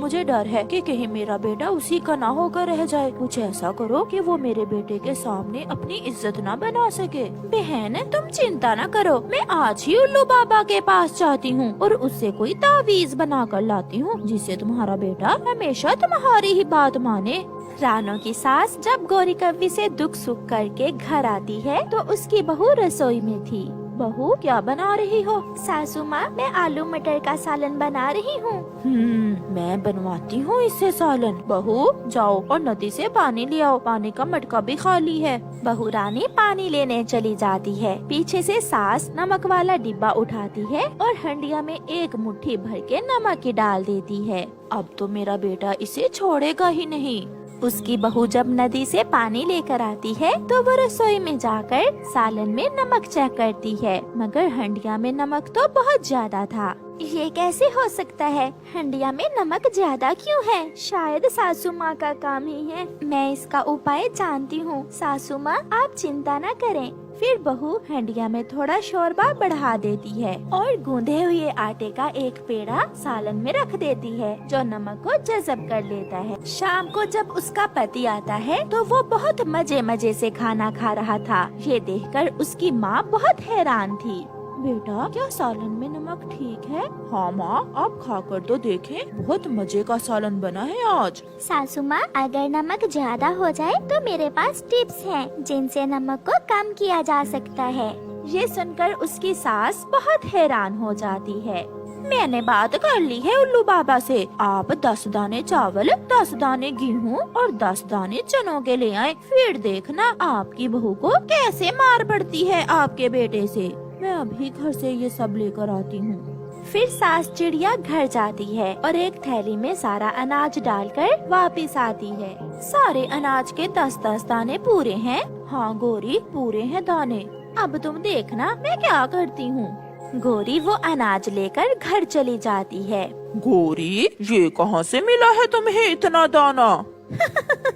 मुझे डर है कि कहीं मेरा बेटा उसी का ना होकर रह जाए। कुछ ऐसा करो कि वो मेरे बेटे के सामने अपनी इज्जत ना बना सके। बहन तुम चिंता न करो, मैं आज ही उल्लू बाबा के पास जाती हूँ और उससे कोई तावीज बना कर लाती हूँ जिससे तुम्हारा बेटा हमेशा तुम्हारी ही बात माने। रानो की सास जब गौरी कव्वी से दुख सुख करके घर आती है तो उसकी बहू रसोई में थी। बहू क्या बना रही हो? सासू माँ, मैं आलू मटर का सालन बना रही हूँ। मैं बनवाती हूँ इससे सालन। बहू जाओ और नदी से पानी ले आओ, पानी का मटका भी खाली है। बहू रानी पानी लेने चली जाती है। पीछे से सास नमक वाला डिब्बा उठाती है और हंडिया में एक मुट्ठी भर के नमक की डाल देती है। अब तो मेरा बेटा इसे छोड़ेगा ही नहीं। उसकी बहू जब नदी से पानी लेकर आती है तो वो रसोई में जाकर सालन में नमक चेक करती है, मगर हंडिया में नमक तो बहुत ज्यादा था। ये कैसे हो सकता है? हंडिया में नमक ज्यादा क्यों है? शायद सासू माँ का काम ही है। मैं इसका उपाय जानती हूँ। सासू माँ, आप चिंता न करें। फिर बहू हंडिया में थोड़ा शोरबा बढ़ा देती है और गूंदे हुए आटे का एक पेड़ा सालन में रख देती है जो नमक को जज़ब कर लेता है। शाम को जब उसका पति आता है तो वो बहुत मजे मजे से खाना खा रहा था। ये देखकर उसकी माँ बहुत हैरान थी। बेटा, क्या सालन में नमक ठीक है? हाँ माँ, आप खाकर तो देखें, बहुत मजे का सालन बना है आज। सासू माँ, अगर नमक ज्यादा हो जाए तो मेरे पास टिप्स हैं जिनसे नमक को कम किया जा सकता है। ये सुनकर उसकी सास बहुत हैरान हो जाती है। मैंने बात कर ली है उल्लू बाबा से। आप 10 दाने चावल, 10 दाने गेहूँ और 10 दाने चनों के ले आए। फिर देखना आपकी बहू को कैसे मार पड़ती है आपके बेटे से। मैं अभी घर से ये सब लेकर आती हूँ। फिर सास चिड़िया घर जाती है और एक थैली में सारा अनाज डालकर वापस आती है। सारे अनाज के 10-10 दाने पूरे हैं। हाँ गौरी, पूरे हैं दाने। अब तुम देखना मैं क्या करती हूँ। गौरी वो अनाज लेकर घर चली जाती है। गौरी, ये कहाँ से मिला है तुम्हें इतना दाना?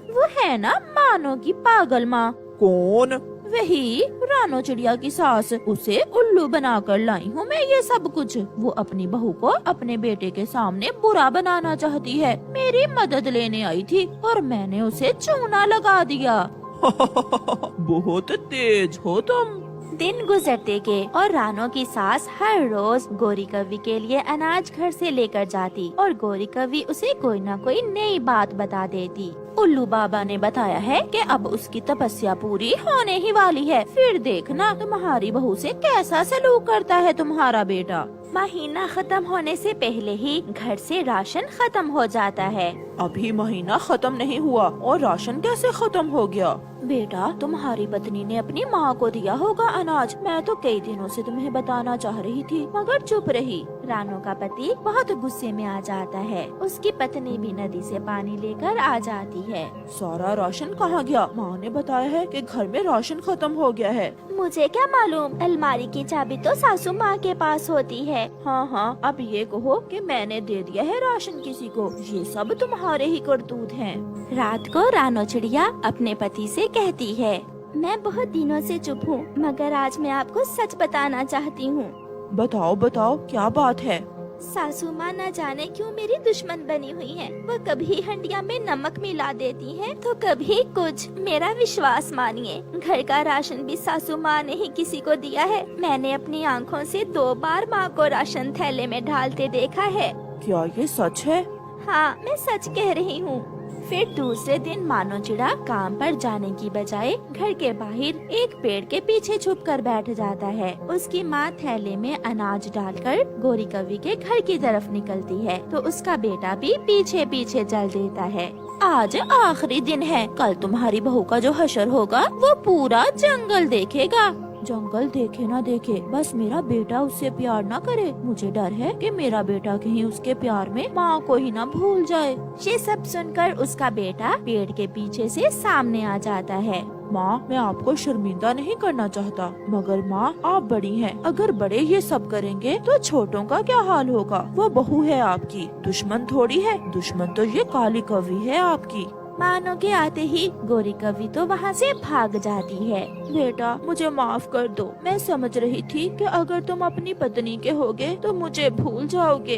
वो है ना मानो की पागल माँ। कौन? वही रानो चिड़िया की सास। उसे उल्लू बनाकर लाई हूँ मैं ये सब कुछ। वो अपनी बहू को अपने बेटे के सामने बुरा बनाना चाहती है। मेरी मदद लेने आई थी और मैंने उसे चूना लगा दिया। बहुत तेज हो तुम। दिन गुजरते गए और रानो की सास हर रोज गौरी कव्वी के लिए अनाज घर से लेकर जाती और गौरी कव्वी उसे कोई न कोई नई बात बता देती। उल्लू बाबा ने बताया है कि अब उसकी तपस्या पूरी होने ही वाली है। फिर देखना तुम्हारी बहू से कैसा सलूक करता है तुम्हारा बेटा। महीना खत्म होने से पहले ही घर से राशन खत्म हो जाता है। अभी महीना खत्म नहीं हुआ और राशन कैसे खत्म हो गया? बेटा, तुम्हारी पत्नी ने अपनी माँ को दिया होगा अनाज। मैं तो कई दिनों से तुम्हें बताना चाह रही थी मगर चुप रही। रानो का पति बहुत गुस्से में आ जाता है। उसकी पत्नी भी नदी से पानी लेकर आ जाती है। सारा राशन कहाँ गया? माँ ने बताया है कि घर में राशन खत्म हो गया है। मुझे क्या मालूम, अलमारी की चाबी तो सासू माँ के पास होती है। हाँ, अब ये कहो कि मैंने दे दिया है राशन किसी को। ये सब तुम्हारे ही करतूत हैं। रात को रानो चिड़िया अपने पति से कहती है, मैं बहुत दिनों से चुप हूँ मगर आज मैं आपको सच बताना चाहती हूँ। बताओ बताओ, क्या बात है? सासू माँ न जाने क्यों मेरी दुश्मन बनी हुई है। वो कभी हंडिया में नमक मिला देती है तो कभी कुछ। मेरा विश्वास मानिए, घर का राशन भी सासू माँ ने ही किसी को दिया है। मैंने अपनी आँखों से 2 बार माँ को राशन थैले में डालते देखा है। क्या ये सच है? हाँ, मैं सच कह रही हूँ। फिर दूसरे दिन मानो चिड़ा काम पर जाने की बजाय घर के बाहर एक पेड़ के पीछे छुप कर बैठ जाता है। उसकी माँ थैले में अनाज डालकर गौरी कव्वी के घर की तरफ निकलती है तो उसका बेटा भी पीछे पीछे चल देता है। आज आखिरी दिन है, कल तुम्हारी बहू का जो हशर होगा वो पूरा जंगल देखेगा। जंगल देखे ना देखे, बस मेरा बेटा उससे प्यार ना करे। मुझे डर है कि मेरा बेटा कहीं उसके प्यार में माँ को ही ना भूल जाए। ये सब सुनकर उसका बेटा पेड़ के पीछे से सामने आ जाता है। माँ, मैं आपको शर्मिंदा नहीं करना चाहता मगर माँ, आप बड़ी हैं। अगर बड़े ये सब करेंगे तो छोटों का क्या हाल होगा? वो बहू है आपकी, दुश्मन थोड़ी है। दुश्मन तो ये काली कव्वी है आपकी। मानो के आते ही गौरी कव्वी तो वहाँ से भाग जाती है। बेटा, मुझे माफ कर दो। मैं समझ रही थी कि अगर तुम अपनी पत्नी के होगे तो मुझे भूल जाओगे।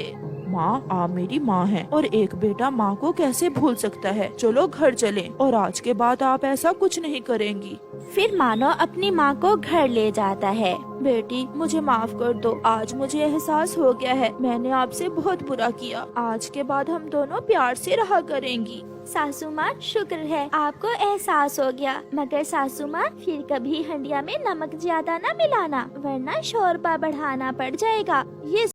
माँ आप मेरी माँ हैं और एक बेटा माँ को कैसे भूल सकता है। चलो घर चलें और आज के बाद आप ऐसा कुछ नहीं करेंगी। फिर मानो अपनी माँ को घर ले जाता है। बेटी मुझे माफ कर दो, आज मुझे एहसास हो गया है मैंने आपसे बहुत बुरा किया। आज के बाद हम दोनों प्यार से रहा करेंगी। सासू माँ शुक्र है आपको एहसास हो गया, मगर सासू माँ फिर कभी हंडिया में नमक ज्यादा न मिलाना वरना शोरबा बढ़ाना पड़ जाएगा। ये